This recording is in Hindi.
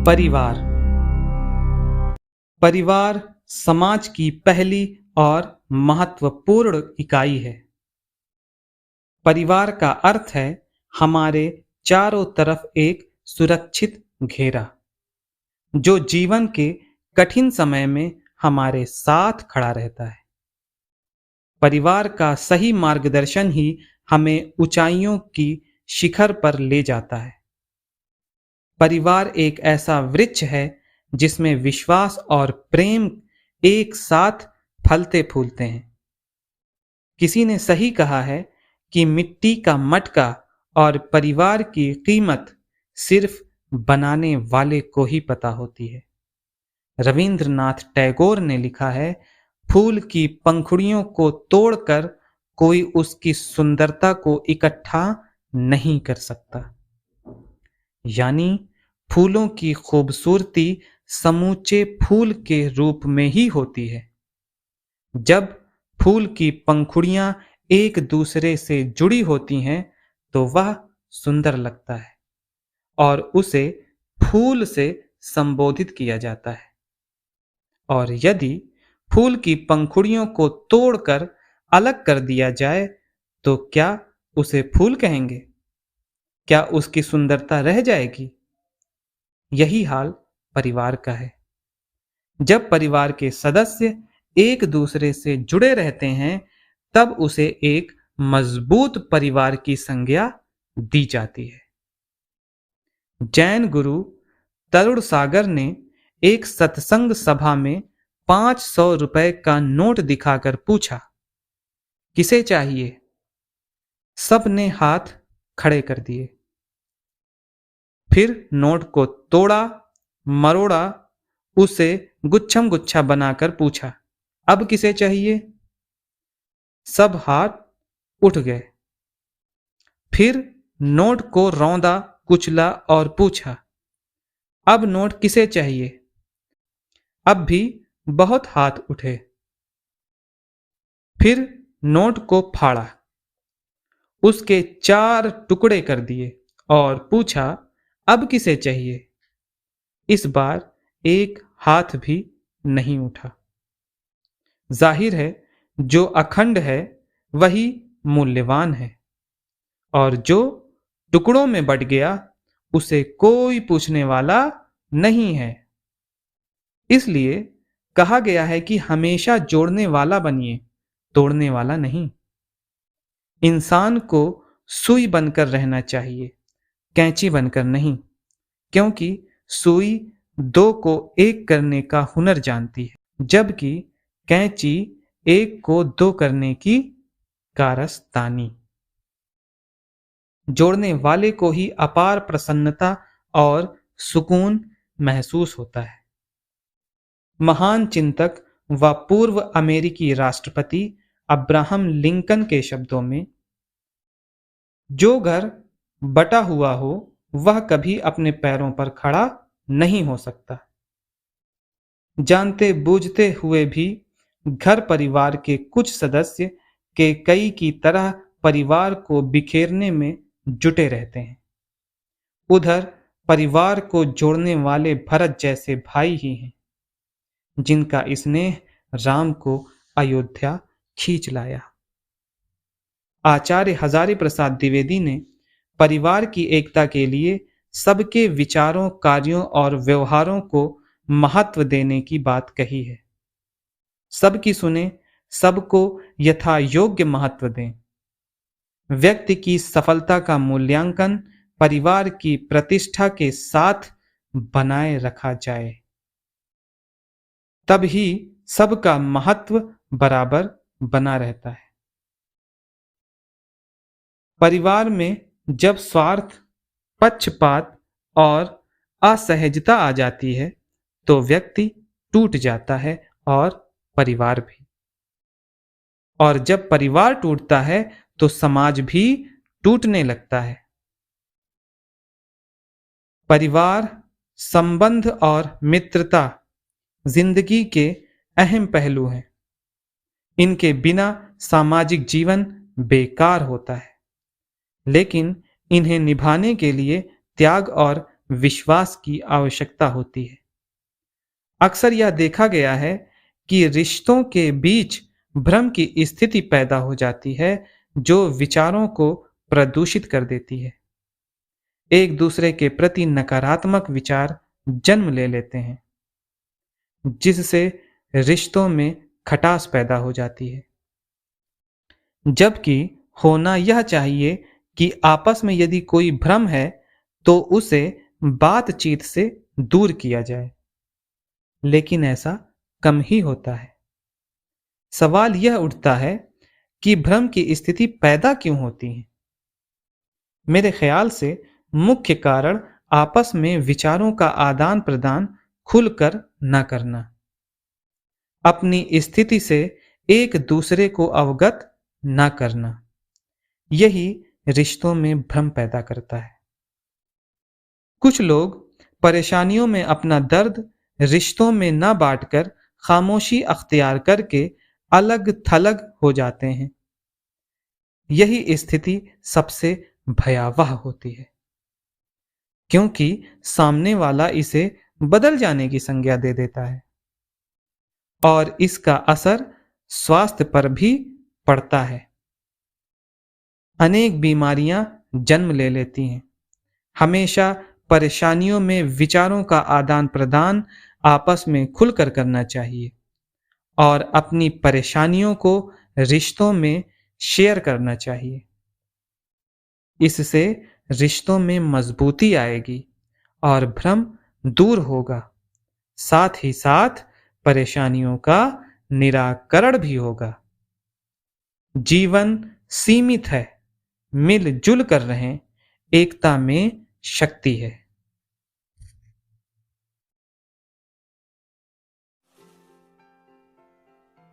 परिवार। परिवार समाज की पहली और महत्वपूर्ण इकाई है। परिवार का अर्थ है हमारे चारों तरफ एक सुरक्षित घेरा, जो जीवन के कठिन समय में हमारे साथ खड़ा रहता है। परिवार का सही मार्गदर्शन ही हमें ऊंचाइयों की शिखर पर ले जाता है। परिवार एक ऐसा वृक्ष है जिसमें विश्वास और प्रेम एक साथ फलते फूलते हैं। किसी ने सही कहा है कि मिट्टी का मटका और परिवार की कीमत सिर्फ बनाने वाले को ही पता होती है। रविंद्रनाथ टैगोर ने लिखा है, फूल की पंखुड़ियों को तोड़कर कोई उसकी सुंदरता को इकट्ठा नहीं कर सकता। यानी फूलों की खूबसूरती समूचे फूल के रूप में ही होती है। जब फूल की पंखुड़ियां एक दूसरे से जुड़ी होती हैं तो वह सुंदर लगता है और उसे फूल से संबोधित किया जाता है। और यदि फूल की पंखुड़ियों को तोड़कर अलग कर दिया जाए तो क्या उसे फूल कहेंगे? क्या उसकी सुंदरता रह जाएगी? यही हाल परिवार का है। जब परिवार के सदस्य एक दूसरे से जुड़े रहते हैं तब उसे एक मजबूत परिवार की संज्ञा दी जाती है। जैन गुरु तरुण सागर ने एक सत्संग सभा में 500 रुपए का नोट दिखाकर पूछा, किसे चाहिए? सब ने हाथ खड़े कर दिए। फिर नोट को तोड़ा, मरोड़ा, उसे गुच्छम गुच्छा बनाकर पूछा, अब किसे चाहिए? सब हाथ उठ गए। फिर नोट को रौंदा, कुचला और पूछा, अब नोट किसे चाहिए? अब भी बहुत हाथ उठे। फिर नोट को फाड़ा, उसके 4 टुकड़े कर दिए और पूछा, अब किसे चाहिए? इस बार एक हाथ भी नहीं उठा। जाहिर है जो अखंड है वही मूल्यवान है और जो टुकड़ों में बट गया उसे कोई पूछने वाला नहीं है। इसलिए कहा गया है कि हमेशा जोड़ने वाला बनिए, तोड़ने वाला नहीं। इंसान को सुई बनकर रहना चाहिए, कैंची बनकर नहीं, क्योंकि सुई 2 को एक करने का हुनर जानती है, जबकि कैंची 1 को 2 करने की कारस्तानी। जोड़ने वाले को ही अपार प्रसन्नता और सुकून महसूस होता है। महान चिंतक व पूर्व अमेरिकी राष्ट्रपति अब्राहम लिंकन के शब्दों में, जो घर बटा हुआ हो वह कभी अपने पैरों पर खड़ा नहीं हो सकता। जानते बूझते हुए भी घर परिवार के कुछ सदस्य के कई की तरह परिवार को बिखेरने में जुटे रहते हैं। उधर परिवार को जोड़ने वाले भरत जैसे भाई ही हैं, जिनका स्नेह राम को अयोध्या खींच लाया। आचार्य हजारी प्रसाद द्विवेदी ने परिवार की एकता के लिए सबके विचारों, कार्यों और व्यवहारों को महत्व देने की बात कही है। सबकी सुने, सबको यथा योग्य महत्व दें। व्यक्ति की सफलता का मूल्यांकन परिवार की प्रतिष्ठा के साथ बनाए रखा जाए, तब ही सबका महत्व बराबर बना रहता है। परिवार में जब स्वार्थ, पक्षपात और असहजता आ जाती है तो व्यक्ति टूट जाता है और परिवार भी। और जब परिवार टूटता है तो समाज भी टूटने लगता है। परिवार, संबंध और मित्रता जिंदगी के अहम पहलू हैं। इनके बिना सामाजिक जीवन बेकार होता है, लेकिन इन्हें निभाने के लिए त्याग और विश्वास की आवश्यकता होती है। अक्सर यह देखा गया है कि रिश्तों के बीच भ्रम की स्थिति पैदा हो जाती है, जो विचारों को प्रदूषित कर देती है। एक दूसरे के प्रति नकारात्मक विचार जन्म ले लेते हैं, जिससे रिश्तों में खटास पैदा हो जाती है। जबकि होना यह चाहिए कि आपस में यदि कोई भ्रम है तो उसे बातचीत से दूर किया जाए, लेकिन ऐसा कम ही होता है। सवाल यह उठता है कि भ्रम की स्थिति पैदा क्यों होती है। मेरे ख्याल से मुख्य कारण आपस में विचारों का आदान प्रदान खुलकर न करना, अपनी स्थिति से एक दूसरे को अवगत न करना, यही रिश्तों में भ्रम पैदा करता है। कुछ लोग परेशानियों में अपना दर्द रिश्तों में न बांटकर खामोशी अख्तियार करके अलग थलग हो जाते हैं। यही स्थिति सबसे भयावह होती है, क्योंकि सामने वाला इसे बदल जाने की संज्ञा दे देता है और इसका असर स्वास्थ्य पर भी पड़ता है। अनेक बीमारियां जन्म ले लेती हैं। हमेशा परेशानियों में विचारों का आदान प्रदान आपस में खुलकर करना चाहिए और अपनी परेशानियों को रिश्तों में शेयर करना चाहिए। इससे रिश्तों में मजबूती आएगी और भ्रम दूर होगा, साथ ही साथ परेशानियों का निराकरण भी होगा। जीवन सीमित है, मिलजुल कर रहें, एकता में शक्ति है।